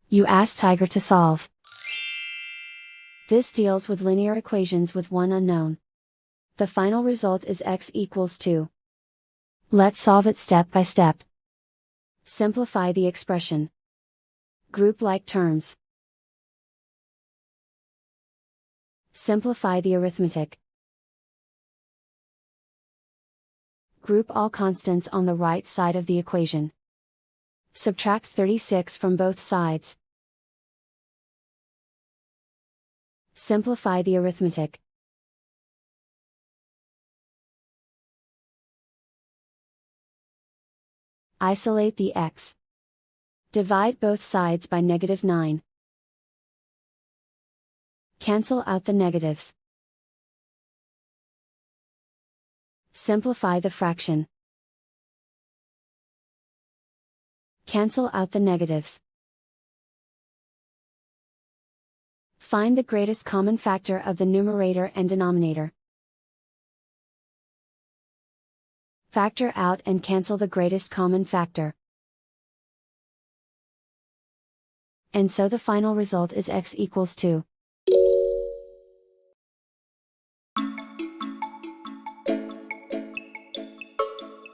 You ask Tiger to solve. This deals with linear equations with one unknown. The final result is x equals 2. Let's solve it step by step. Simplify the expression. Group like terms. Simplify the arithmetic. Group all constants on the right side of the equation. Subtract 36 from both sides. Simplify the arithmetic. Isolate the x. Divide both sides by -9. Cancel out the negatives. Simplify the fraction. Cancel out the negatives. Find the greatest common factor of the numerator and denominator. Factor out and cancel the greatest common factor. And so the final result is x equals 2.